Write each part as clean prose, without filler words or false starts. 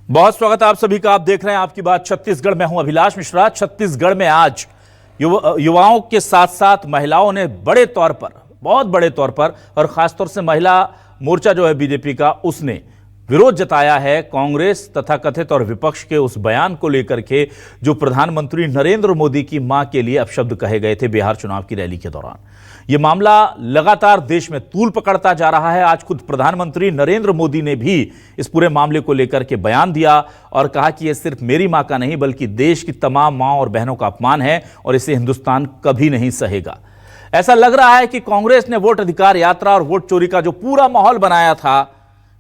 बहुत स्वागत है आप सभी का। आप देख रहे हैं आपकी बात छत्तीसगढ़ में। हूं अभिलाष मिश्रा। छत्तीसगढ़ में आज युवाओं के साथ साथ महिलाओं ने बड़े तौर पर, बहुत बड़े तौर पर, और खासतौर से महिला मोर्चा जो है बीजेपी का, उसने विरोध जताया है कांग्रेस तथा कथित और विपक्ष के उस बयान को लेकर के जो प्रधानमंत्री नरेंद्र मोदी की मां के लिए अपशब्द कहे गए थे बिहार चुनाव की रैली के दौरान। यह मामला लगातार देश में तूल पकड़ता जा रहा है। आज खुद प्रधानमंत्री नरेंद्र मोदी ने भी इस पूरे मामले को लेकर के बयान दिया और कहा कि यह सिर्फ मेरी मां का नहीं बल्कि देश की तमाम मां और बहनों का अपमान है और इसे हिंदुस्तान कभी नहीं सहेगा। ऐसा लग रहा है कि कांग्रेस ने वोट अधिकार यात्रा और वोट चोरी का जो पूरा माहौल बनाया था,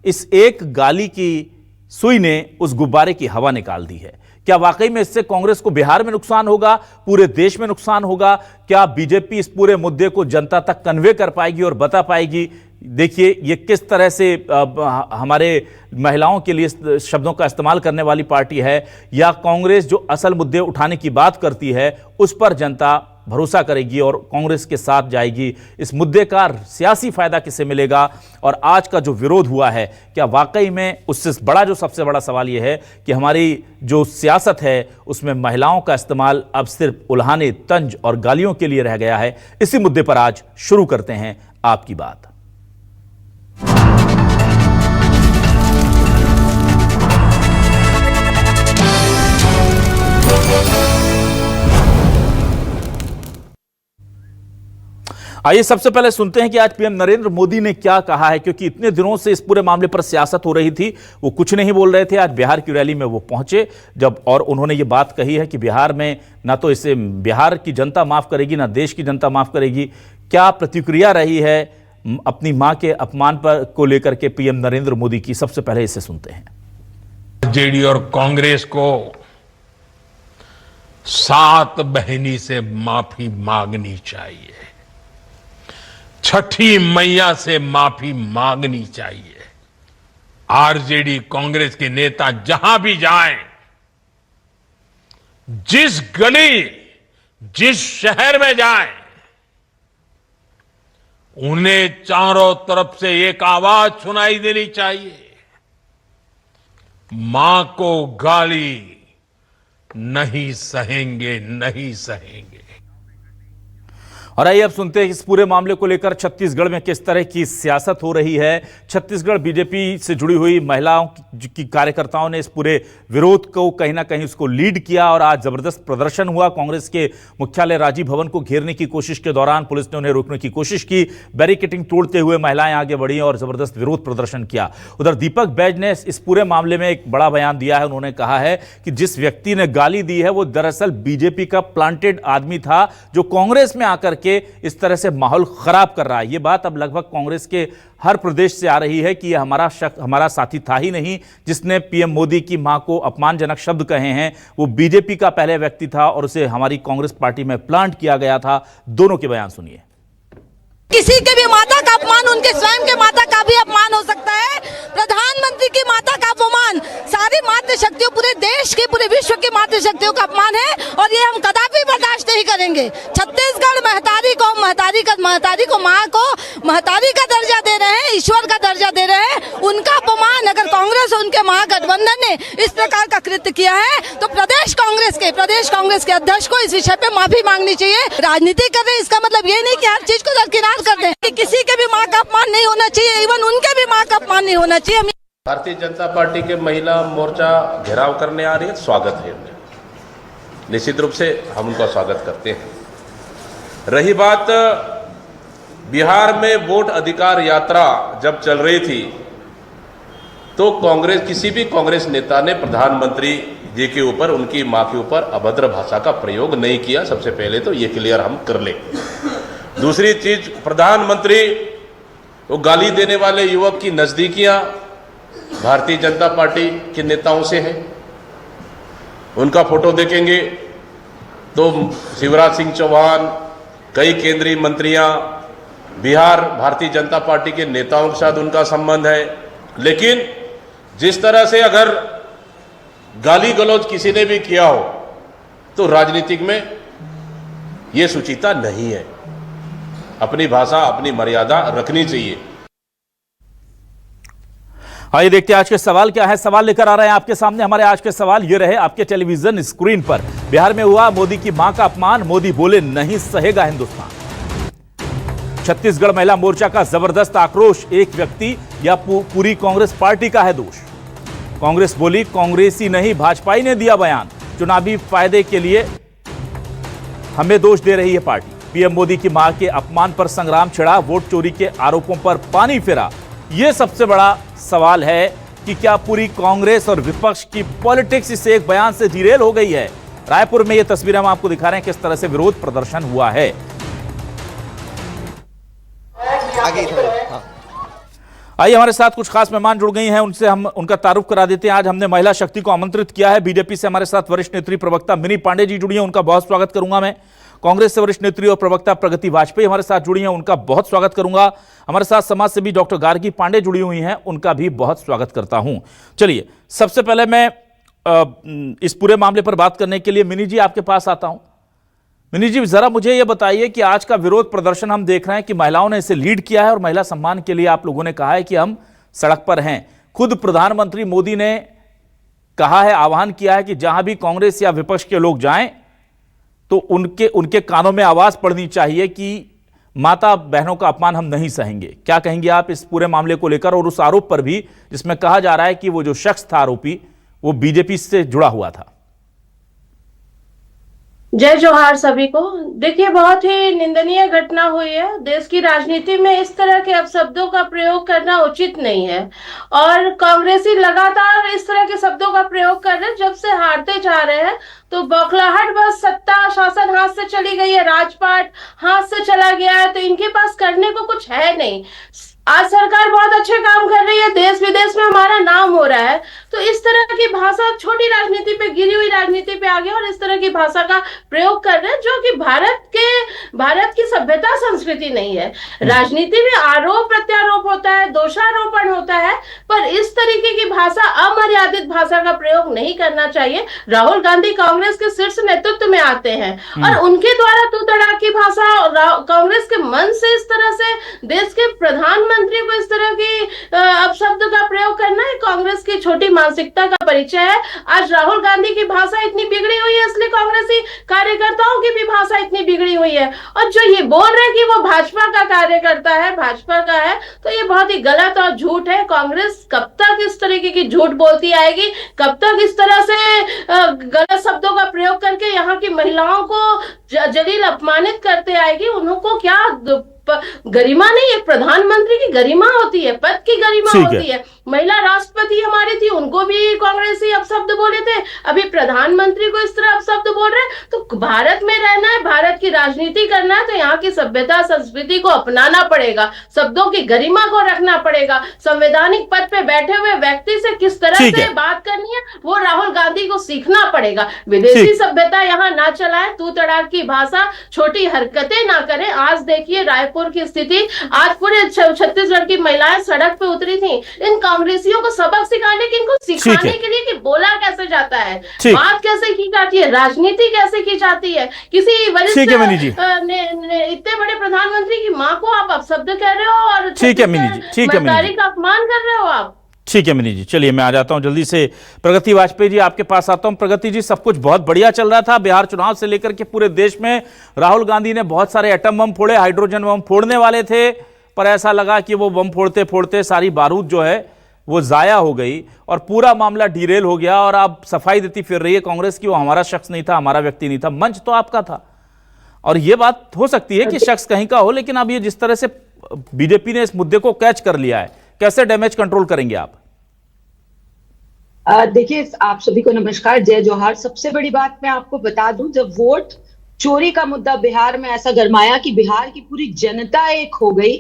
इस एक गाली की सुई ने उस गुब्बारे की हवा निकाल दी है। क्या वाकई में इससे कांग्रेस को बिहार में नुकसान होगा, पूरे देश में नुकसान होगा? क्या बीजेपी इस पूरे मुद्दे को जनता तक कन्वे कर पाएगी और बता पाएगी? देखिए ये किस तरह से हमारे महिलाओं के लिए शब्दों का इस्तेमाल करने वाली पार्टी है, या कांग्रेस जो असल मुद्दे उठाने की बात करती है उस पर जनता भरोसा करेगी और कांग्रेस के साथ जाएगी? इस मुद्दे का सियासी फायदा किसे मिलेगा? और आज का जो विरोध हुआ है, क्या वाकई में उससे बड़ा, जो सबसे बड़ा सवाल यह है कि हमारी जो सियासत है उसमें महिलाओं का इस्तेमाल अब सिर्फ उल्हाने, तंज और गालियों के लिए रह गया है? इसी मुद्दे पर आज शुरू करते हैं आपकी बात। आइए सबसे पहले सुनते हैं कि आज पीएम नरेंद्र मोदी ने क्या कहा है, क्योंकि इतने दिनों से इस पूरे मामले पर सियासत हो रही थी, वो कुछ नहीं बोल रहे थे। आज बिहार की रैली में वो पहुंचे जब, और उन्होंने ये बात कही है कि बिहार में ना तो इसे बिहार की जनता माफ करेगी ना देश की जनता माफ करेगी। क्या प्रतिक्रिया रही है अपनी मां के अपमान पर को लेकर के पीएम नरेंद्र मोदी की? सबसे पहले इसे सुनते हैं। जेडी और कांग्रेस को सात बहनी से माफी मांगनी चाहिए, छठी मैया से माफी मांगनी चाहिए। आरजेडी कांग्रेस के नेता जहां भी जाएं, जिस गली, जिस शहर में जाएं, उन्हें चारों तरफ से एक आवाज सुनाई देनी चाहिए, मां को गाली नहीं सहेंगे, नहीं सहेंगे। और आइए अब सुनते हैं इस पूरे मामले को लेकर छत्तीसगढ़ में किस तरह की सियासत हो रही है। छत्तीसगढ़ बीजेपी से जुड़ी हुई महिलाओं की कार्यकर्ताओं ने इस पूरे विरोध को कहीं ना कहीं उसको लीड किया और आज जबरदस्त प्रदर्शन हुआ। कांग्रेस के मुख्यालय राजीव भवन को घेरने की कोशिश के दौरान पुलिस ने उन्हें रोकने की कोशिश की। बैरिकेडिंग तोड़ते हुए महिलाएं आगे बढ़ी और जबरदस्त विरोध प्रदर्शन किया। उधर दीपक बैज ने इस पूरे मामले में एक बड़ा बयान दिया है। उन्होंने कहा है कि जिस व्यक्ति ने गाली दी है वो दरअसल बीजेपी का प्लांटेड आदमी था, जो कांग्रेस में आकर के इस तरह से माहौल खराब कर रहा है। यह बात अब लगभग कांग्रेस के हर प्रदेश से आ रही है कि यह हमारा साथी था ही नहीं जिसने पीएम मोदी की मां को अपमानजनक शब्द कहे हैं, वो बीजेपी का पहले व्यक्ति था और उसे हमारी कांग्रेस पार्टी में प्लांट किया गया था। दोनों के बयान सुनिए। किसी के भी माता का अपमान उनके स्वयं के माता का भी अपमान हो सकता है। प्रधानमंत्री की माता का अपमान सारी मातृशक्तियों, पूरे देश की, पूरे विश्व की मातृशक्तियों का अपमान है और ये हम कदापि बर्दाश्त नहीं करेंगे। छत्तीसगढ़ महतारी को माँ को महतारी का दर्जा दे रहे हैं, ईश्वर का दर्जा दे रहे हैं। उनका अपमान अगर कांग्रेस और उनके महागठबंधन ने इस प्रकार का कृत्य किया है तो प्रदेश कांग्रेस के अध्यक्ष को इस विषय पे माफी मांगनी चाहिए। राजनीति कर रहे हैं, इसका मतलब ये नहीं कि हर चीज को दरकिनार कर दें, कि किसी के भी माँ का अपमान नहीं होना चाहिए, इवन उनके भी माँ का अपमान नहीं होना चाहिए। भारतीय जनता पार्टी के महिला मोर्चा घेराव करने आ रही है, स्वागत है। निश्चित रूप से हम उनका स्वागत करते हैं। रही बात बिहार में वोट अधिकार यात्रा जब चल रही थी तो किसी भी कांग्रेस नेता ने प्रधानमंत्री जी के ऊपर, उनकी मां के ऊपर अभद्र भाषा का प्रयोग नहीं किया। सबसे पहले तो ये क्लियर हम कर ले। दूसरी चीज, प्रधानमंत्री वो गाली देने वाले युवक की नजदीकियां भारतीय जनता पार्टी के नेताओं से है। उनका फोटो देखेंगे तो शिवराज सिंह चौहान, कई केंद्रीय मंत्रियां, बिहार भारतीय जनता पार्टी के नेताओं के साथ उनका संबंध है। लेकिन जिस तरह से अगर गाली गलौज किसी ने भी किया हो तो राजनीतिक में यह सुचिता नहीं है। अपनी भाषा, अपनी मर्यादा रखनी चाहिए। आइए देखते हैं आज के सवाल क्या है। सवाल लेकर आ रहे हैं आपके सामने। हमारे आज के सवाल ये रहे आपके टेलीविजन स्क्रीन पर। बिहार में हुआ मोदी की मां का अपमान, मोदी बोले नहीं सहेगा हिंदुस्तान। छत्तीसगढ़ महिला मोर्चा का जबरदस्त आक्रोश, एक व्यक्ति या पूरी कांग्रेस पार्टी का है दोष। कांग्रेस बोली कांग्रेसी नहीं भाजपाई ने दिया बयान, चुनावी फायदे के लिए हमें दोष दे रही है पार्टी। पीएम मोदी की मां के अपमान पर संग्राम छिड़ा, वोट चोरी के आरोपों पर पानी फिरा। यह सबसे बड़ा सवाल है कि क्या पूरी कांग्रेस और विपक्ष की पॉलिटिक्स इस एक बयान से डिरेल हो गई है। रायपुर में यह तस्वीरें हम आपको दिखा रहे हैं किस तरह से विरोध प्रदर्शन हुआ है। आइए हमारे साथ कुछ खास मेहमान जुड़ गई हैं, उनसे हम उनका तारुफ करा देते हैं। आज हमने महिला शक्ति को आमंत्रित किया है। बीजेपी से हमारे साथ वरिष्ठ नेत्री प्रवक्ता मिनी पांडे जी जुड़ी हैं, उनका बहुत स्वागत करूंगा मैं। कांग्रेस से वरिष्ठ नेत्री और प्रवक्ता प्रगति वाजपेयी हमारे साथ जुड़ी हैं, उनका बहुत स्वागत करूंगा। हमारे साथ समाज सेवी डॉक्टर गार्गी पांडे जुड़ी हुई हैं, उनका भी बहुत स्वागत करता हूं। चलिए सबसे पहले मैं इस पूरे मामले पर बात करने के लिए मिनी जी आपके पास आता हूं। मिनी जी जरा मुझे यह बताइए कि आज का विरोध प्रदर्शन हम देख रहे हैं कि महिलाओं ने इसे लीड किया है और महिला सम्मान के लिए आप लोगों ने कहा है कि हम सड़क पर हैं। खुद प्रधानमंत्री मोदी ने कहा है, आह्वान किया है कि जहां भी कांग्रेस या विपक्ष के लोग जाएं तो उनके कानों में आवाज पड़नी चाहिए कि माता बहनों का अपमान हम नहीं सहेंगे। क्या कहेंगे आप इस पूरे मामले को लेकर और उस आरोप पर भी जिसमें कहा जा रहा है कि वो जो शख्स था आरोपी वो बीजेपी से जुड़ा हुआ था। जय जोहार सभी को। देखिए बहुत ही निंदनीय घटना हुई है। देश की राजनीति में इस तरह के अपशब्दों का प्रयोग करना उचित नहीं है और कांग्रेसी लगातार इस तरह के शब्दों का प्रयोग कर रहे हैं। जब से हारते जा रहे हैं तो बौखलाहट, बस सत्ता शासन हाथ से चली गई है, राजपाट हाथ से चला गया है, तो इनके पास करने को कुछ है नहीं। आज सरकार बहुत अच्छे काम कर रही है, देश विदेश में हमारा नाम हो रहा है, तो इस तरह की भाषा छोटी राजनीति पे, गिरी हुई राजनीति पे आ गया और इस तरह की भाषा का प्रयोग कर रहे हैं जो कि भारत की सभ्यता संस्कृति नहीं है। राजनीति में आरोप प्रत्यारोप होता है, दोषारोपण होता है, पर इस तरीके की भाषा, अमर्यादित भाषा का प्रयोग नहीं करना चाहिए। राहुल गांधी कांग्रेस के शीर्ष नेतृत्व में आते हैं और उनके द्वारा तू तड़ाक की भाषा कांग्रेस के मन से इस तरह से देश के प्रधानमंत्री को इस तरह की अपशब्द का प्रयोग करना है कांग्रेस की छोटी मानसिकता का परिचय है। आज राहुल गांधी की भाषा इतनी बिगड़ी हुई है, इसलिए कांग्रेसी कार्यकर्ताओं की भी भाषा इतनी बिगड़ी हुई है और जो ये बोल रहे हैं कि वो भाजपा का कार्यकर्ता है, भाजपा का है, तो ये बहुत ही गलत और झूठ है। कांग्रेस कब तक इस तरीके की झूठ बोलती आएगी, कब तक इस तरह से गलत शब्दों का प्रयोग करके यहाँ की महिलाओं को जलील अपमानित करते आएगी। उनको क्या गरिमा नहीं है, प्रधानमंत्री की गरिमा होती है, पद की गरिमा होती है। महिला राष्ट्रपति हमारी थी, उनको भी कांग्रेसी अपशब्द बोले थे, अभी प्रधानमंत्री को इस तरह अपशब्द बोल रहे हैं। तो भारत में रहना है, भारत की राजनीति करना है, तो यहाँ की सभ्यता संस्कृति को अपनाना पड़ेगा, शब्दों की गरिमा को रखना पड़ेगा। संवैधानिक पद पे बैठे हुए व्यक्ति से किस तरह से बात करनी है वो राहुल गांधी को सीखना पड़ेगा। विदेशी सभ्यता यहाँ ना चलाए, तू तड़ाक की भाषा, छोटी हरकतें ना करें। आज देखिए रायपुर की स्थिति, आज पूरे छत्तीसगढ़ की महिलाएं सड़क पे उतरी थी इन कांग्रेसियों को सबक सिखाने की, इनको सिखाने के लिए कि बोला कैसे जाता है, बात कैसे की जाती है, राजनीति कैसे की जाती है। किसी वरिष्ठ इतने बड़े प्रधानमंत्री की मां को आप अपशब्द कह रहे हो और महतारी का अपमान कर रहे हो आप। ठीक है मिनी जी, चलिए मैं आ जाता हूं जल्दी से। प्रगति वाजपेयी जी आपके पास आता हूं। प्रगति जी, सब कुछ बहुत बढ़िया चल रहा था बिहार चुनाव से लेकर के पूरे देश में। राहुल गांधी ने बहुत सारे एटम बम फोड़े, हाइड्रोजन बम फोड़ने वाले थे, पर ऐसा लगा कि वो बम फोड़ते फोड़ते सारी बारूद जो है वो जाया हो गई और पूरा मामला डिरेल हो गया और आप सफाई देती फिर रही है कांग्रेस की, वो हमारा शख्स नहीं था, हमारा व्यक्ति नहीं था। मंच तो आपका था और ये बात हो सकती है कि शख्स कहीं का हो, लेकिन अब ये जिस तरह से बीजेपी ने इस मुद्दे को कैच कर लिया है, कैसे डैमेज कंट्रोल करेंगे आप? देखिए आप सभी को नमस्कार, जय जोहार। सबसे बड़ी बात मैं आपको बता दूं, जब वोट चोरी का मुद्दा बिहार में ऐसा गरमाया कि बिहार की पूरी जनता एक हो गई,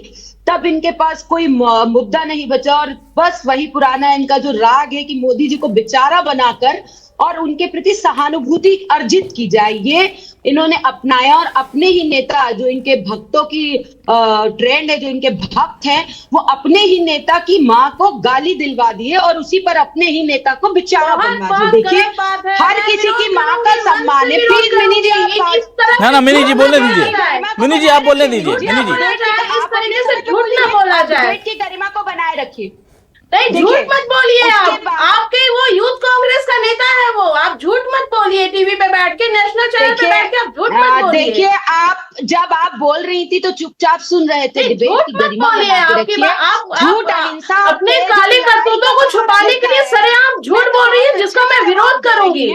तब इनके पास कोई मुद्दा नहीं बचा और बस वही पुराना इनका जो राग है कि मोदी जी को बेचारा बनाकर और उनके प्रति सहानुभूति अर्जित की जाए, ये इन्होंने अपनाया और अपने ही नेता जो इनके भक्तों की ट्रेंड है, जो इनके भक्त हैं, वो अपने ही नेता की मां को गाली दिलवा दी है और उसी पर अपने ही नेता को बेचारा बनवा दिया। देखिए हर किसी की मां का सम्मान है। प्लीज मिनी जी आप ना मिनी जी बोलने दीजिए, मिनी जी आप बोलने दीजिए। मिनी जी इस तरीके से झूठ ना बोला जाए, की गरिमा को बनाए रखिए। नहीं, झूठ देखिए, मत बोलिए उसके आप। बाद- आपके वो यूथ कांग्रेस का नेता है वो, आप झूठ मत बोलिए। टीवी पे बैठ के, नेशनल चैनल पे बैठ के आप झूठ मत बोलिए। देखिए, आप जब आप बोल रही थी तो चुपचाप सुन रहे थे। नहीं, डिबेट झूठ की मत गरिमा बोलिए। बना के आपकी रखिए। आप झूठ, अहिंसा, अपने तेज काली लड़ाई करतूतों को का छुपाने के लिए देता है। सरेआम झूठ बोल रही है, जिसका मैं विरोध करूंगी।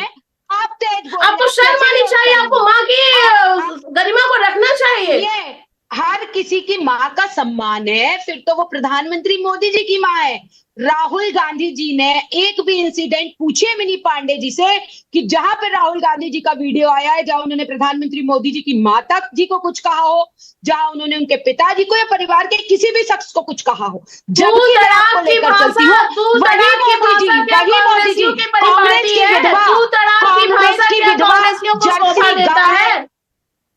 आप तेज बोल आपको रहे हैं, शर्म कैसे आनी विरोध चाहिए, करेंगी? आपको माँ की गरिमा को रखना चाहिए। ये हर किसी की माँ का सम्मान है, फिर तो वो प्रधानमंत्री मोदी जी की माँ है। राहुल गांधी जी ने एक भी इंसिडेंट पूछे मिनी पांडे जी से कि जहां पे राहुल गांधी जी का वीडियो आया है, जहां उन्होंने प्रधानमंत्री मोदी जी की माता जी को कुछ कहा हो, जहां उन्होंने उनके पिताजी को या परिवार के किसी भी शख्स को कुछ कहा हो, जबकि मैं आपको लेकर चलती हूँ, वही मोदी जी, कांग्रेस की विधवा, कांग्रेस की विधवा जर्सी गाय।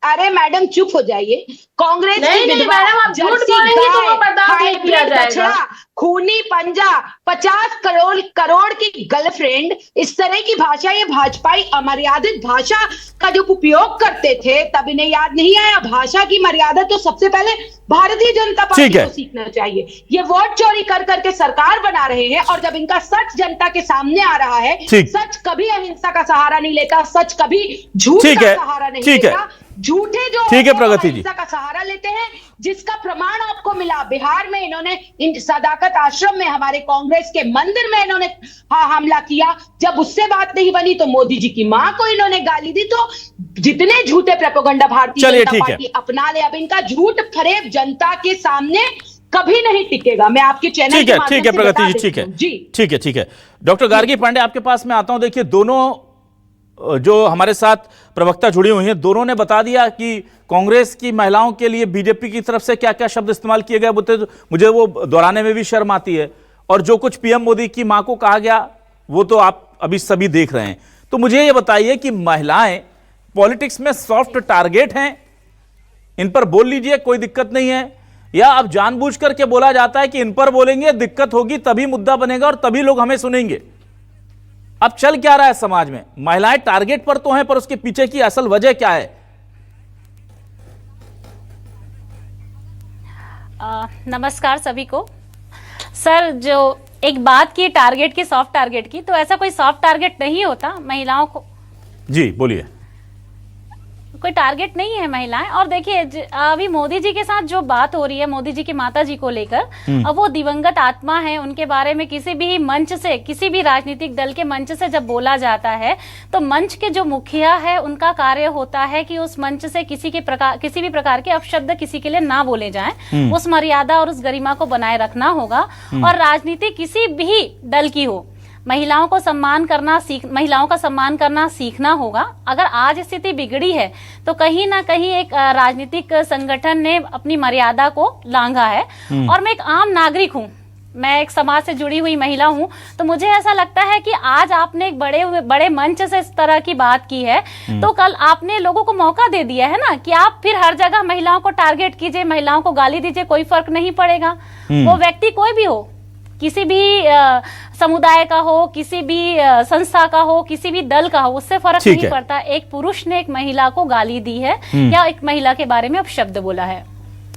अरे मैडम चुप हो जाइए। कांग्रेस की नहीं, विधवा, मैडम, आप झूठ जर्सी बोलेंगी तो वो गाय, बर्दाश्त नहीं किया हाइब्रिड जाएगा। बछड़ा, खूनी पंजा, 50 करोड़ की गर्लफ्रेंड, इस तरह की भाषा, ये भाजपाई अमर्यादित भाषा का जो उपयोग करते थे, तब इन्हें याद नहीं आया। भाषा की मर्यादा तो सबसे पहले भारतीय जनता पार्टी ठीक है। को सीखना चाहिए। ये वोट चोरी कर करके सरकार बना रहे हैं, और जब इनका सच जनता के सामने आ रहा है, ठीक। सच कभी अहिंसा का सहारा नहीं लेता, सच कभी झूठ ठीक का है, सहारा नहीं ठीक है। लेता। झूठे जो ठीक है, वो प्रगति जी। अहिंसा का सहारा लेते हैं, जिसका प्रमाण आपको मिला बिहार में। इन्होंने इन सदाकत आश्रम में, हमारे कांग्रेस के मंदिर में इन्होंने हमला किया। जब उससे बात नहीं बनी तो मोदी जी की मां को इन्होंने गाली दी। तो जितने झूठे प्रोपेगेंडा भारतीय चलिए, जनता ठीक है। पार्टी अपना ले, अब इनका झूठ फरेब जनता के सामने कभी नहीं टिकेगा। मैं आपके चैनल ठीक के है, माध्यम ठीक है से प्रगति बता जी, देती ठीक है हूं। जी, ठीक है, ठीक है। डॉक्टर गार्गी पांडे, आपके पास मैं आता हूं। देखिए, दोनों जो हमारे साथ प्रवक्ता जुड़ी हुई हैं, दोनों ने बता दिया कि कांग्रेस की महिलाओं के लिए बीजेपी की तरफ से क्या क्या शब्द इस्तेमाल किए गए, मुझे वो दोहराने में भी शर्म आती है। और जो कुछ पीएम मोदी की मां को कहा गया, वो तो आप अभी सभी देख रहे हैं। तो मुझे ये बताइए कि महिलाएं पॉलिटिक्स में सॉफ्ट टारगेट हैं, इन पर बोल लीजिए, कोई दिक्कत नहीं है, या अब जानबूझ करके बोला जाता है कि इन पर बोलेंगे दिक्कत होगी, तभी मुद्दा बनेगा और तभी लोग हमें सुनेंगे? अब चल क्या रहा है समाज में? महिलाएं टारगेट पर तो हैं, पर उसके पीछे की असल वजह क्या है? नमस्कार सभी को। सर, जो एक बात की टारगेट की, सॉफ्ट टारगेट की, तो ऐसा कोई सॉफ्ट टारगेट नहीं होता महिलाओं को। जी बोलिए। कोई टारगेट नहीं है महिलाएं। और देखिए, अभी मोदी जी के साथ जो बात हो रही है, मोदी जी की माता जी को लेकर, अब वो दिवंगत आत्मा है, उनके बारे में किसी भी मंच से, किसी भी राजनीतिक दल के मंच से जब बोला जाता है, तो मंच के जो मुखिया है, उनका कार्य होता है कि उस मंच से किसी भी प्रकार के अपशब्द किसी के लिए ना बोले जाएं। उस मर्यादा और उस गरिमा को बनाए रखना होगा। और राजनीति किसी भी दल की हो, महिलाओं का सम्मान करना सीखना होगा। अगर आज स्थिति बिगड़ी है तो कहीं ना कहीं एक राजनीतिक संगठन ने अपनी मर्यादा को लांघा है। और मैं एक आम नागरिक हूं, मैं एक समाज से जुड़ी हुई महिला हूं, तो मुझे ऐसा लगता है कि आज आपने एक बड़े मंच से इस तरह की बात की है, तो कल आपने लोगों को मौका दे दिया है ना कि आप फिर हर जगह महिलाओं को टारगेट कीजिए, महिलाओं को गाली दीजिए, कोई फर्क नहीं पड़ेगा। वो व्यक्ति कोई भी हो, किसी भी समुदाय का हो, किसी भी संस्था का हो, किसी भी दल का हो, उससे फर्क नहीं पड़ता। एक पुरुष ने एक महिला को गाली दी है या एक महिला के बारे में अपशब्द बोला है।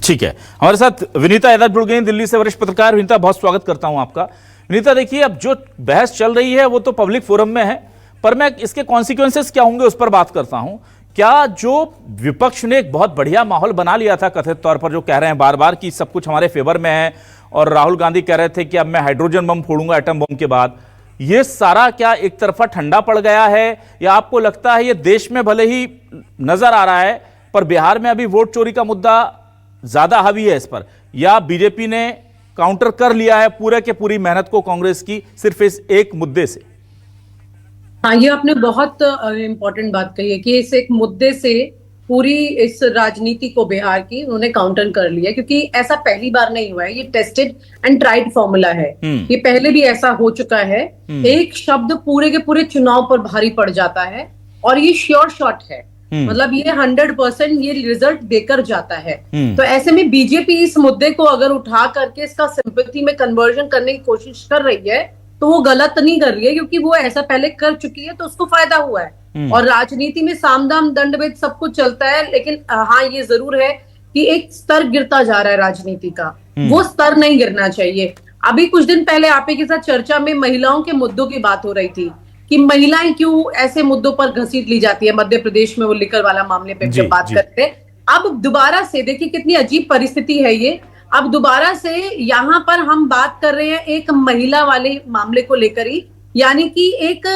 ठीक है, हमारे साथ विनीता यादव जुड़ गई, दिल्ली से वरिष्ठ पत्रकार। विनीता, बहुत स्वागत करता हूं आपका। विनीता, देखिए, अब जो बहस चल रही है वो तो पब्लिक फोरम में है, पर मैं इसके कॉन्सिक्वेंसेस क्या होंगे उस पर बात करता हूं। क्या जो विपक्ष ने एक बहुत बढ़िया माहौल बना लिया था कथित तौर पर, जो कह रहे हैं बार बार कि सब कुछ हमारे फेवर में है, और राहुल गांधी कह रहे थे कि अब मैं हाइड्रोजन बम फोड़ूंगा एटम बम के बाद, ये सारा क्या एक तरफा ठंडा पड़ गया है, या आपको लगता है ये देश में भले ही नजर आ रहा है, पर बिहार में अभी वोट चोरी का मुद्दा ज्यादा हावी है इस पर, या बीजेपी ने काउंटर कर लिया है पूरे के पूरी मेहनत को कांग्रेस की सिर्फ इस एक मुद्दे से? हाँ, ये आपने बहुत इंपॉर्टेंट बात कही है कि इस एक मुद्दे से पूरी इस राजनीति को बिहार की उन्होंने काउंटर कर लिया, क्योंकि ऐसा पहली बार नहीं हुआ है। ये टेस्टेड एंड ट्राइड फॉर्मूला है। ये पहले भी ऐसा हो चुका है। एक शब्द पूरे के पूरे चुनाव पर भारी पड़ जाता है, और ये श्योर शॉट है, मतलब ये 100% ये रिजल्ट देकर जाता है। तो ऐसे में बीजेपी इस मुद्दे को अगर उठा करके इसका सिंपैथी में कन्वर्जन करने की कोशिश कर रही है, तो वो गलत नहीं कर रही है, क्योंकि वो ऐसा पहले कर चुकी है, तो उसको फायदा हुआ है। और राजनीति में सामदाम दंडभेद सब कुछ चलता है, लेकिन हाँ, ये जरूर है कि एक स्तर गिरता जा रहा है राजनीति का, वो स्तर नहीं गिरना चाहिए। अभी कुछ दिन पहले आप ही के साथ चर्चा में महिलाओं के मुद्दों की बात हो रही थी कि महिलाएं क्यों ऐसे मुद्दों पर घसीट ली जाती है। मध्य प्रदेश में वो लिकर वाला मामले पे जब बात करते हैं, अब दोबारा से देखिए कितनी अजीब परिस्थिति है ये। अब दोबारा से यहाँ पर हम बात कर रहे हैं एक महिला वाले मामले को लेकर ही, यानी कि एक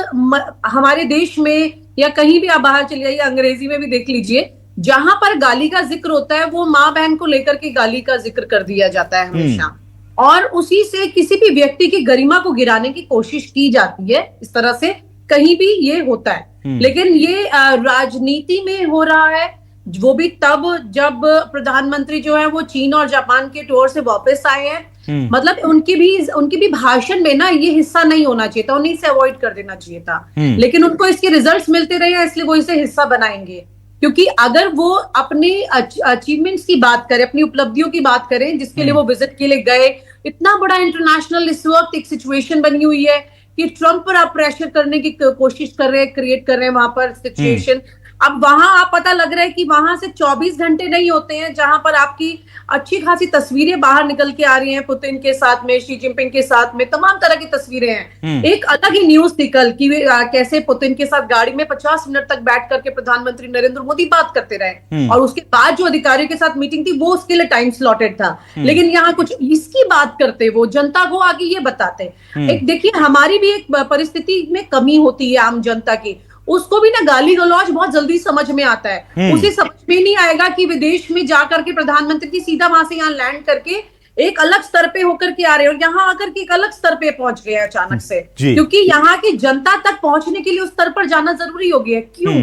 हमारे देश में या कहीं भी आप बाहर चले जाइए, अंग्रेजी में भी देख लीजिए, जहां पर गाली का जिक्र होता है वो माँ बहन को लेकर के गाली का जिक्र कर दिया जाता है हमेशा, और उसी से किसी भी व्यक्ति की गरिमा को गिराने की कोशिश की जाती है। इस तरह से कहीं भी ये होता है, लेकिन ये राजनीति में हो रहा है, वो भी तब जब प्रधानमंत्री जो है वो चीन और जापान के टूर से वापस आए हैं। मतलब उनकी भी भाषण में ना ये हिस्सा नहीं होना चाहिए था, उन्हें इसे अवॉइड कर देना चाहिए था, लेकिन उनको इसके रिजल्ट्स मिलते रहे हैं, इसलिए वो इसे हिस्सा बनाएंगे। क्योंकि अगर वो अपने अचीवमेंट्स की बात करें, अपनी उपलब्धियों की बात करें, जिसके लिए वो विजिट के लिए गए, इतना बड़ा इंटरनेशनल इस वक्त एक सिचुएशन बनी हुई है कि ट्रंप पर आप प्रेशर करने की कोशिश कर रहे हैं, क्रिएट कर रहे हैं वहां पर सिचुएशन। अब वहां आप पता लग रहा है कि वहां से 24 घंटे नहीं होते हैं जहां पर आपकी अच्छी खासी तस्वीरें बाहर निकल के आ रही हैं, पुतिन के साथ में, शी जिनपिंग के साथ में, तमाम तरह की तस्वीरें हैं। एक अलग ही न्यूज थी कल कि कैसे पुतिन के साथ गाड़ी में 50 मिनट तक बैठ करके प्रधानमंत्री नरेंद्र मोदी बात करते रहे, और उसके बाद जो अधिकारियों के साथ मीटिंग थी वो उसके लिए टाइम स्लॉटेड था। लेकिन यहाँ कुछ इसकी बात करते, वो जनता को आगे ये बताते। एक देखिए हमारी भी एक परिस्थिति में कमी होती है आम जनता की, उसको भी ना गाली गलौज बहुत जल्दी समझ में आता है। उसे समझ में नहीं आएगा कि विदेश में जाकर के प्रधानमंत्री जी सीधा वहां से यहाँ लैंड करके एक अलग स्तर पे होकर के आ रहे हैं, और यहाँ आकर के एक अलग स्तर पे पहुंच गए अचानक से, क्योंकि यहाँ की जनता तक पहुंचने के लिए उस स्तर पर जाना जरूरी हो गया है। क्यों?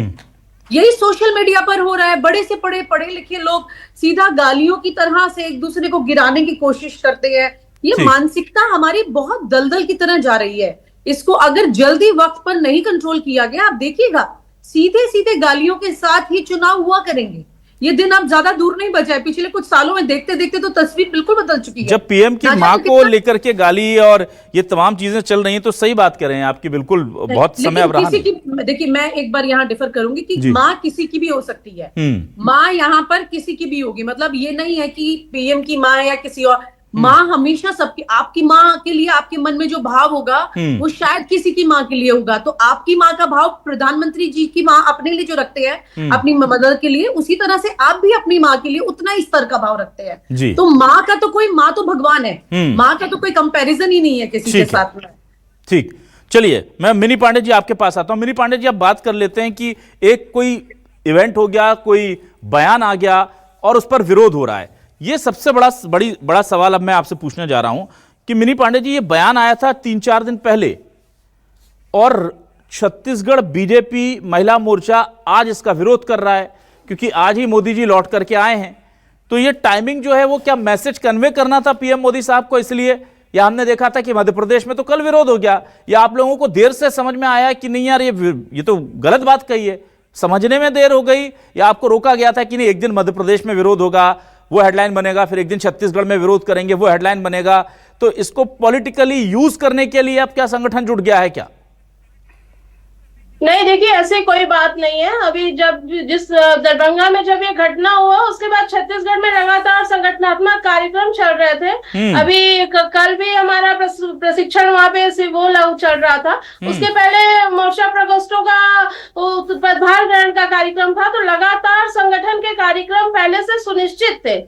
यही सोशल मीडिया पर हो रहा है। बड़े से बड़े पढ़े लिखे लोग सीधा गालियों की तरह से एक दूसरे को गिराने की कोशिश करते हैं। ये मानसिकता हमारी बहुत दलदल की तरह जा रही है। इसको अगर जल्दी वक्त पर नहीं कंट्रोल किया गया, आप देखिएगा सीधे सीधे गालियों के साथ ही चुनाव हुआ करेंगे। ये दिन अब ज्यादा दूर नहीं बचा है। पिछले कुछ सालों में देखते देखते तो तस्वीर बिल्कुल बदल चुकी है। जब पीएम की मां को लेकर के गाली और ये तमाम चीजें चल रही हैं, तो सही बात कर रहे हैं आपकी, बिल्कुल बहुत समय अब रहा नहीं। देखिए मैं एक बार यहाँ डिफर करूंगी कि माँ किसी की भी हो सकती है, माँ यहाँ पर किसी की भी होगी। मतलब ये नहीं है कि पीएम की माँ या किसी और, माँ हमेशा सबकी, आपकी माँ के लिए आपके मन में जो भाव होगा वो शायद किसी की माँ के लिए होगा। तो आपकी माँ का भाव प्रधानमंत्री जी की माँ अपने लिए जो रखते हैं अपनी मदर के लिए, उसी तरह से आप भी अपनी माँ के लिए उतना ही स्तर का भाव रखते हैं। तो माँ का तो माँ तो भगवान है, माँ का तो कोई कंपैरिजन ही नहीं है किसी के साथ में। ठीक, चलिए मैं मिनी पांडे जी आपके पास आता हूं। मिनी पांडे जी, आप बात कर लेते हैं कि एक कोई इवेंट हो गया, कोई बयान आ गया और उस पर विरोध हो रहा है। ये सबसे बड़ा सवाल अब मैं आपसे पूछने जा रहा हूं कि मिनी पांडे जी, ये बयान आया था 3-4 दिन पहले, और छत्तीसगढ़ बीजेपी महिला मोर्चा आज इसका विरोध कर रहा है, क्योंकि आज ही मोदी जी लौट करके आए हैं। तो ये टाइमिंग जो है वो क्या मैसेज कन्वे करना था पीएम मोदी साहब को इसलिए, या हमने देखा था कि मध्य प्रदेश में तो कल विरोध हो गया, या आप लोगों को देर से समझ में आया कि नहीं यार ये तो गलत बात कही है, समझने में देर हो गई, या आपको रोका गया था कि नहीं एक दिन मध्य प्रदेश में विरोध होगा वो हेडलाइन बनेगा, फिर एक दिन छत्तीसगढ़ में विरोध करेंगे वो हेडलाइन बनेगा, तो इसको पॉलिटिकली यूज करने के लिए अब क्या संगठन जुट गया है क्या? नहीं, देखिए ऐसे कोई बात नहीं है। अभी जब जिस दरभंगा में जब ये घटना हुआ उसके बाद छत्तीसगढ़ में लगातार संगठनात्मक कार्यक्रम चल रहे थे। अभी कल भी हमारा प्रशिक्षण वहां पे वो चल रहा था। उसके पहले मोर्चा प्रकोष्ठों का पदभार ग्रहण का कार्यक्रम था। तो लगातार संगठन के कार्यक्रम पहले से सुनिश्चित थे।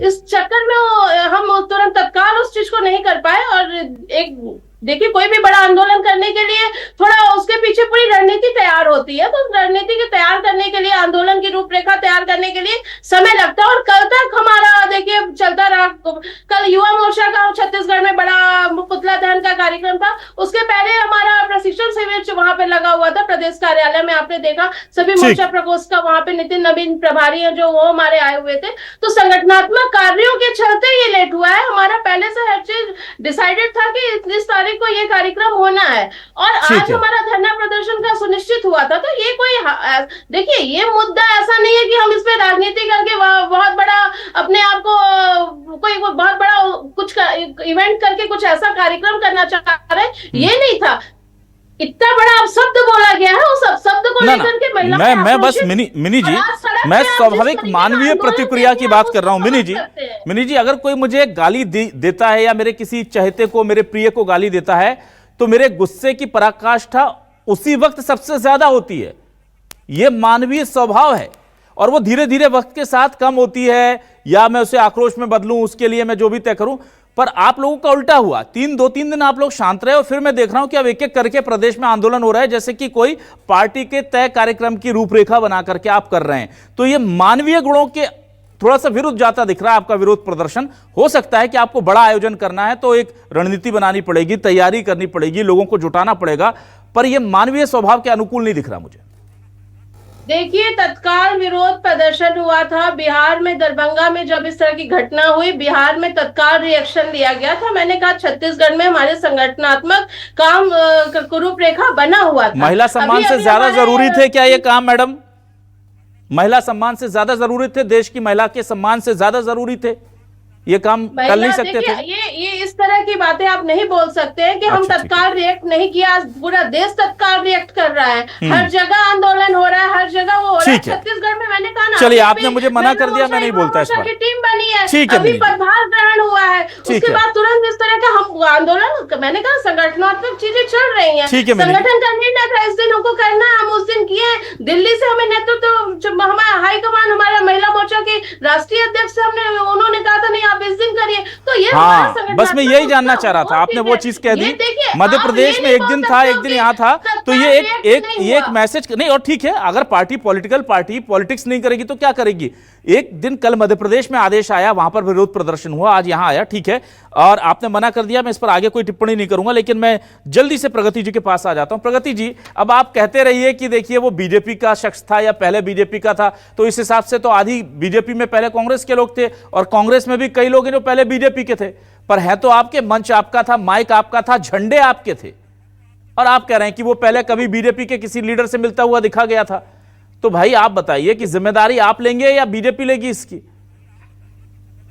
इस चक्कर में हम तुरंत तत्काल उस चीज को नहीं कर पाए। और एक देखिए, कोई भी बड़ा आंदोलन करने के लिए थोड़ा उसके पीछे पूरी रणनीति तैयार होती है। तो रणनीति के तैयार करने के लिए, आंदोलन की रूपरेखा तैयार करने के लिए समय लगता है। और कल तक हमारा देखिए चलता रहा। कल युवा मोर्चा का छत्तीसगढ़ में बड़ा पुतला दहन का कार्यक्रम था। उसके पहले हमारा प्रशिक्षण शिविर वहां पे लगा हुआ था प्रदेश कार्यालय में। आपने देखा सभी मोर्चा प्रकोष्ठ का वहां पे नितिन नवीन प्रभारी है जो वो हमारे आए हुए थे। तो संगठनात्मक कार्यों के चलते ये लेट हुआ है। हमारा पहले से हर चीज डिसाइडेड था कि इस तारीख को ये कार्यक्रम होना है, और आज हमारा धरना प्रदर्शन का सुनिश्चित हुआ था। तो ये कोई देखिए, ये मुद्दा ऐसा नहीं है कि हम इस पे राजनीति करके बहुत बड़ा अपने आप को कोई बहुत बड़ा कुछ इवेंट करके कुछ ऐसा कार्यक्रम करना चाह रहे, ये नहीं था। इतना बड़ा अपशब्द बोला गया है, उस अपशब्द को लेकर के महिलाओं ने मैं बस आक्रोशित- मिनी जी, और आज सड़क मैं पे आप स्वाभाविक जिस तरीके मानवीय से आंदोलन प्रतिक्रिया देख की रहे बात हैं, कर रहा हूं। वो मिनी जी, समझ सकते हैं। मिनी जी, अगर कोई मुझे गाली देता है या मेरे किसी चहेते को, मेरे प्रिय को गाली देता है, तो मेरे गुस्से की पराकाष्ठा उसी वक्त सबसे ज्यादा होती है। यह मानवीय स्वभाव है और वो धीरे धीरे वक्त के साथ कम होती है, या मैं उसे आक्रोश में बदलूं, उसके लिए मैं जो भी तय करूं। पर आप लोगों का उल्टा हुआ, 2-3 दिन आप लोग शांत रहे और फिर मैं देख रहा हूं कि अब एक एक करके प्रदेश में आंदोलन हो रहा है, जैसे कि कोई पार्टी के तय कार्यक्रम की रूपरेखा बना करके आप कर रहे हैं। तो ये मानवीय गुणों के थोड़ा सा विरुद्ध जाता दिख रहा है आपका विरोध प्रदर्शन। हो सकता है कि आपको बड़ा आयोजन करना है तो एक रणनीति बनानी पड़ेगी, तैयारी करनी पड़ेगी, लोगों को जुटाना पड़ेगा, पर यह मानवीय स्वभाव के अनुकूल नहीं दिख रहा मुझे। देखिए, तत्काल विरोध प्रदर्शन हुआ था बिहार में, दरभंगा में जब इस तरह की घटना हुई, बिहार में तत्काल रिएक्शन लिया गया था। मैंने कहा छत्तीसगढ़ में हमारे संगठनात्मक काम रूपरेखा बना हुआ था। महिला सम्मान से ज्यादा जरूरी थे क्या ये काम मैडम? महिला सम्मान से ज्यादा जरूरी थे? देश की महिला के सम्मान से ज्यादा जरूरी थे ये काम? कर नहीं सकते थे? ये इस तरह की बातें आप नहीं बोल सकते हैं कि हम अच्छा, ठीक तत्काल रिएक्ट नहीं किया। आज पूरा देश तत्काल रिएक्ट कर रहा है, हर जगह आंदोलन हो रहा है, हर जगह वो हो रहा है। ठीक है। छत्तीसगढ़ में मैंने कहा ना, चलिए, अभी आपने मुझे मना कर दिया, मैं नहीं बोलता इस पर। की टीम बनी है, ठीक है, अभी मिनी जी। पदभार ग्रहण हुआ है, ठीक उसके है। बाद तुरंत इस तरह का हम आंदोलन, मैंने कहा संगठनात्मक चीजें चल रही है, ठीक है, मिनी जी। संगठन का निर्णय था इस दिन हमको करना है, हम उस दिन किए। दिल्ली से हमें नेतृत्व, हमारा हाईकमान, हमारा महिला मोर्चा के राष्ट्रीय अध्यक्ष से हमने, उन्होंने कहा था नहीं आप इस दिन करिए। तो ये हाँ, बस मैं यही जानना चाह रहा था, आपने वो चीज कह दी। मध्य प्रदेश में एक दिन था, एक दिन यहाँ था, तो ये एक मैसेज नहीं। और ठीक है, अगर पार्टी पॉलिटिक्स नहीं करेगी तो क्या करेगी? एक दिन कल मध्य प्रदेश में आदेश आया, वहां पर विरोध प्रदर्शन हुआ, आज यहां आया, ठीक है, और आपने मना कर दिया। मैं इस पर आगे कोई टिप्पणी नहीं करूंगा, लेकिन मैं जल्दी से प्रगति जी के पास आ जाता हूं। प्रगति जी, अब आप कहते रहिए कि देखिए वो बीजेपी का शख्स था या पहले बीजेपी का था, तो इस हिसाब से तो आधी बीजेपी में पहले कांग्रेस के लोग थे और कांग्रेस में भी कई लोग हैं जो पहले बीजेपी के थे, पर है तो आपके, मंच आपका था, माइक आपका था, झंडे आपके थे, और आप कह रहे हैं कि वो पहले कभी बीजेपी के किसी लीडर से मिलता हुआ दिखा गया था। तो भाई आप बताइए कि जिम्मेदारी आप लेंगे या बीजेपी लेगी इसकी?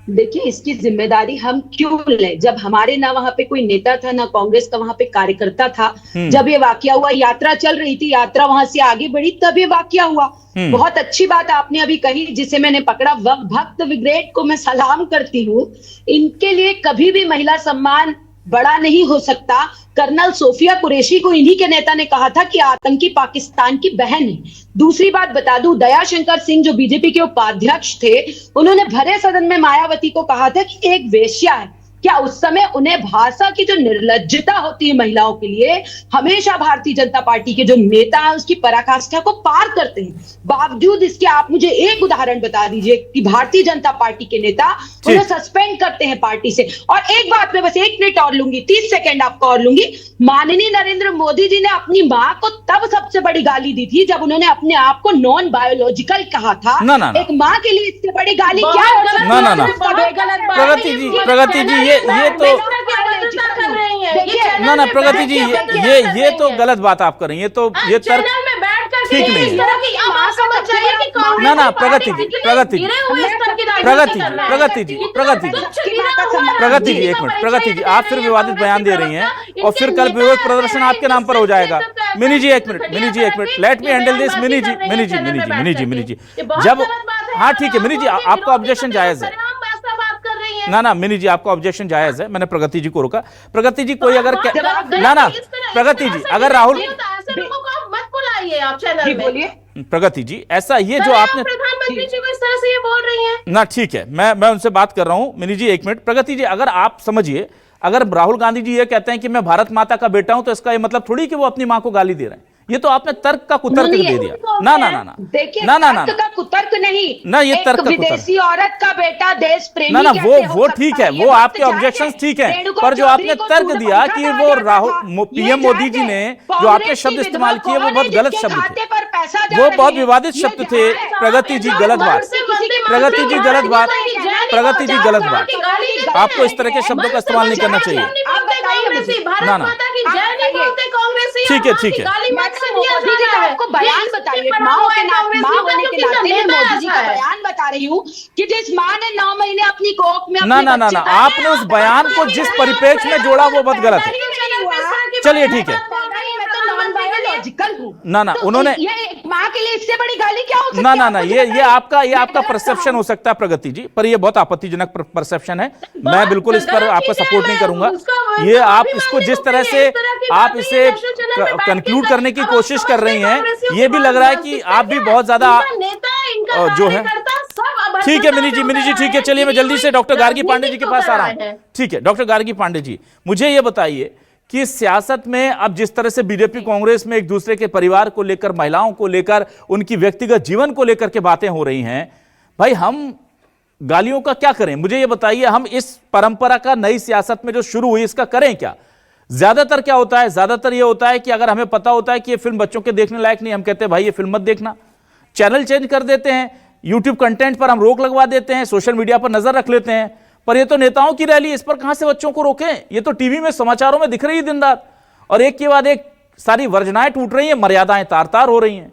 देखिए, इसकी जिम्मेदारी हम क्यों लें जब हमारे ना वहां पे कोई नेता था, ना कांग्रेस का वहां पे कार्यकर्ता था। जब ये वाकया हुआ, यात्रा चल रही थी, यात्रा वहां से आगे बढ़ी, तब ये वाकया हुआ। बहुत अच्छी बात आपने अभी कही, जिसे मैंने पकड़ा। भक्त ब्रिगेड को मैं सलाम करती हूँ। इनके लिए कभी भी महिला सम्मान बड़ा नहीं हो सकता। कर्नल सोफिया कुरैशी को इन्हीं के नेता ने कहा था कि आतंकी पाकिस्तान की बहन है। दूसरी बात बता दूं, दयाशंकर सिंह जो बीजेपी के उपाध्यक्ष थे, उन्होंने भरे सदन में मायावती को कहा था कि एक वेश्या है। क्या उस समय उन्हें भाषा की जो निर्लज्जता होती है महिलाओं के लिए, हमेशा भारतीय जनता पार्टी के जो नेता है उसकी पराकाष्ठा को पार करते हैं। बावजूद इसके आप मुझे एक उदाहरण बता दीजिए कि भारतीय जनता पार्टी के नेता उन्हें सस्पेंड करते हैं पार्टी से। और एक बात मैं बस 1 मिनट और लूंगी, 30 सेकंड आपको और लूंगी। माननीय नरेंद्र मोदी जी ने अपनी मां को तब सबसे बड़ी गाली दी थी जब उन्होंने अपने आप को नॉन बायोलॉजिकल कहा था। ना। एक मां के लिए इससे बड़ी गाली क्या हो सकती है? ना। प्रगति जी, ये तो ना प्रगति जी, ये तो गलत बात आप कर रही हैं। तो ये तर्क ठीक नहीं है। ना प्रगति जी, प्रगति जी, एक मिनट। प्रगति जी, आप फिर विवादित बयान दे रही हैं और फिर कल विरोध प्रदर्शन आपके नाम पर हो जाएगा। मिनी जी एक minute, let me handle this. Mini ji, जब, हाँ ठीक है मिनी जी, आपका ऑब्जेक्शन जायज है। ना मिनी जी, आपका ऑब्जेक्शन जायज है, मैंने प्रगति जी को रोका। प्रगति जी, कोई अगर ना प्रगति जी, अगर राहुल, मत बुलाइए आप चैनल में। प्रगति जी, ऐसा ये जो आपने प्रधानमंत्री जी को इस तरह से ये बोल रही हैं ना, ठीक है, मैं उनसे बात कर रहा हूं। मिनी जी एक मिनट। प्रगति जी, अगर आप समझिए, अगर राहुल गांधी जी ये कहते हैं कि मैं भारत माता का बेटा हूं, तो इसका ये मतलब थोड़ी कि वो अपनी मां को गाली दे रहे हैं। ये तो आपने तर्क का कुतर्क दे दिया। ना देखिए, तर्क का कुतर्क नहीं ना, ये तर्क का विदेशी औरत का बेटा देश प्रेमी ना वो ठीक है, वो आपके ऑब्जेक्शंस ठीक है, पर जो आपने तर्क दिया कि वो राहुल पीएम मोदी जी ने जो आपने शब्द इस्तेमाल किए वो बहुत गलत शब्द थे, वो बहुत विवादित शब्द थे। प्रगति जी गलत बात, प्रगति जी गलत बात, प्रगति जी गलत बात। आपको इस तरह के शब्दों का इस्तेमाल नहीं करना चाहिए। ना ठीक है आपको बयान बताइए, माँ होने के नाते मैं मोदी जी का बयान बता रही हूँ कि जिस माँ ने 9 महीने अपनी कोख में ना आपने उस बयान को जिस परिप्रेक्ष्य में जोड़ा वो बहुत गलत है। चलिए ठीक है, लॉजिकल हूँ ना तो उन्होंने ये एक माँ के लिए इससे बड़ी गाली क्या हो सकती ना है? ना ना मुझे ये बताइए। आपका मैं गलत परसेप्शन कहाँ हो सकता है प्रगति जी, पर ये बहुत आपत्तिजनक परसेप्शन है। मैं बिल्कुल इस पर गलत आपका चीज़ है, सपोर्ट नहीं मैं करूंगा। उसका ये आप माफी इसको मांगने जिस को तरह कहिए, से इस तरह की आप बातें इसे ये नेशनल चैनल पे बैठ के कंक्लूड करने की अब आप कोशिश कर समझते रही हैं हैं, कांग्रेसियों ये के भी पास लग रहा है कि मानसिकता आप भी क्या है? बहुत ज्यादा इनका नेता, इनका जो है कार्यकर्ता सब ठीक है मिनी अभद्रता जी में ठीक उतर है, चलिए मैं आए हैं, जल्दी से डॉक्टर गार्गी पांडे जी के पास आ रहा राजनीति हूं। है। ठीक है डॉक्टर गार्गी पांडे जी, मुझे ये बताइए कि सियासत में अब जिस तरह से बीजेपी कांग्रेस में एक दूसरे के परिवार को लेकर, महिलाओं को लेकर, उनकी व्यक्तिगत जीवन को लेकर के बातें हो रही हैं, भाई हम गालियों का क्या करें? मुझे ये बताइए, हम इस परंपरा का नई सियासत में जो शुरू हुई इसका करें क्या? ज्यादातर क्या होता है, ज्यादातर ये होता है कि अगर हमें पता होता है कि ये फिल्म बच्चों के देखने लायक नहीं, हम कहते हैं भाई ये फिल्म मत देखना, चैनल चेंज कर देते हैं, यूट्यूब कंटेंट पर हम रोक लगवा देते हैं, सोशल मीडिया पर नजर रख लेते हैं। पर ये तो नेताओं की रैली, इस पर कहां से बच्चों को रोकें? ये तो टीवी में, समाचारों में दिख रही है दिन रात, और एक के बाद एक सारी वर्जनाएं टूट रही हैं, मर्यादाएं तार तार हो रही हैं।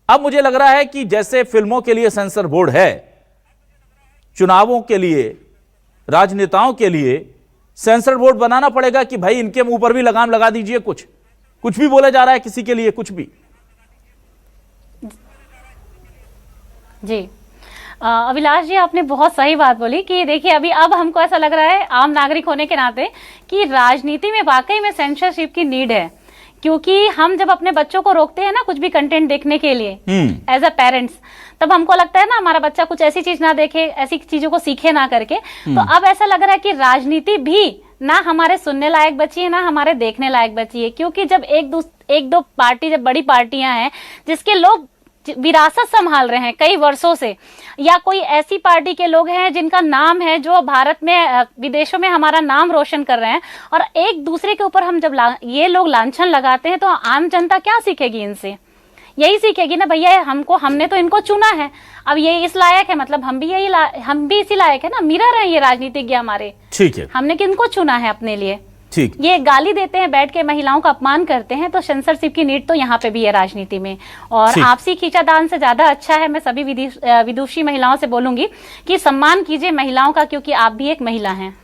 अब मुझे लग रहा है कि जैसे फिल्मों के लिए सेंसर बोर्ड है, चुनावों के लिए, राजनेताओं के लिए सेंसर बोर्ड बनाना पड़ेगा कि भाई इनके मुंह पर भी लगाम लगा दीजिए, कुछ भी बोला जा रहा है किसी के लिए कुछ भी। जी अभिलाष जी, आपने बहुत सही बात बोली कि देखिए अभी अब हमको ऐसा लग रहा है आम नागरिक होने के नाते कि राजनीति में वाकई में सेंसरशिप की नीड है, क्योंकि हम जब अपने बच्चों को रोकते हैं ना कुछ भी कंटेंट देखने के लिए एज अ पेरेंट्स, तब हमको लगता है ना हमारा बच्चा कुछ ऐसी चीज ना देखे, ऐसी चीजों को सीखे ना करके। तो अब ऐसा लग रहा है कि राजनीति भी ना हमारे सुनने लायक बची है, ना हमारे देखने लायक बची है, क्योंकि जब एक दो पार्टी, जब बड़ी पार्टियां हैं जिसके लोग विरासत संभाल रहे हैं कई वर्षों से, या कोई ऐसी पार्टी के लोग हैं जिनका नाम है, जो भारत में, विदेशों में हमारा नाम रोशन कर रहे हैं, और एक दूसरे के ऊपर हम जब ये लोग लांछन लगाते हैं, तो आम जनता क्या सीखेगी इनसे? यही सीखेगी ना भैया, हमने तो इनको चुना है, अब ये इस लायक है, मतलब हम भी इसी लायक है ना, मिरर है ये राजनीतिज्ञ हमारे। ठीक है, हमने किनको चुना है अपने लिए? ठीक, ये गाली देते हैं, बैठ के महिलाओं का अपमान करते हैं, तो सेंसरशिप की नीड तो यहाँ पे भी है राजनीति में। और आपसी खींचातान से ज्यादा अच्छा है, मैं सभी विदुषी महिलाओं से बोलूंगी कि सम्मान कीजिए महिलाओं का, क्योंकि आप भी एक महिला हैं।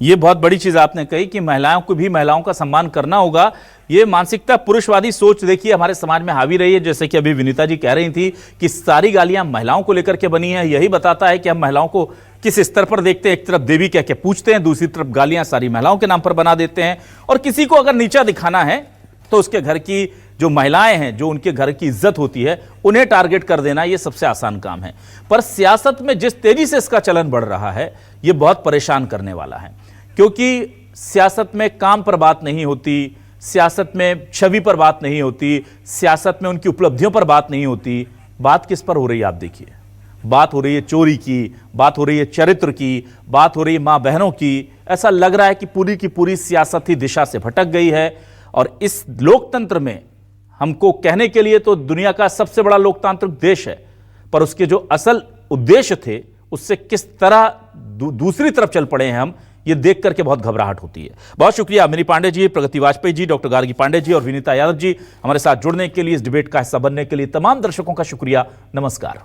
ये बहुत बड़ी चीज आपने कही कि महिलाओं को भी महिलाओं का सम्मान करना होगा। ये मानसिकता, पुरुषवादी सोच देखिए हमारे समाज में हावी रही है, जैसे कि अभी विनीता जी कह रही थी कि सारी गालियां महिलाओं को लेकर के बनी है। यही बताता है कि हम महिलाओं को किस स्तर पर देखते हैं। एक तरफ देवी कह के पूछते हैं, दूसरी तरफ गालियां सारी महिलाओं के नाम पर बना देते हैं, और किसी को अगर नीचा दिखाना है तो उसके घर की जो महिलाएं हैं, जो उनके घर की इज्जत होती है, उन्हें टारगेट कर देना ये सबसे आसान काम है। पर सियासत में जिस तेजी से इसका चलन बढ़ रहा है, ये बहुत परेशान करने वाला है, क्योंकि सियासत में काम पर बात नहीं होती, सियासत में छवि पर बात नहीं होती, सियासत में उनकी उपलब्धियों पर बात नहीं होती। बात किस पर हो रही है आप देखिए, बात हो रही है चोरी की, बात हो रही है चरित्र की, बात हो रही है मां बहनों की। ऐसा लग रहा है कि पूरी की पूरी सियासत ही दिशा से भटक गई है। और इस लोकतंत्र में हमको कहने के लिए तो दुनिया का सबसे बड़ा लोकतांत्रिक देश है, पर उसके जो असल उद्देश्य थे उससे किस तरह दूसरी तरफ चल पड़े हैं हम, ये देख करके बहुत घबराहट होती है। बहुत शुक्रिया मिनी पांडे जी, प्रगति वाजपेयी जी, डॉक्टर गार्गी पांडे जी और विनीता यादव जी हमारे साथ जुड़ने के लिए, इस डिबेट का हिस्सा बनने के लिए। तमाम दर्शकों का शुक्रिया। नमस्कार।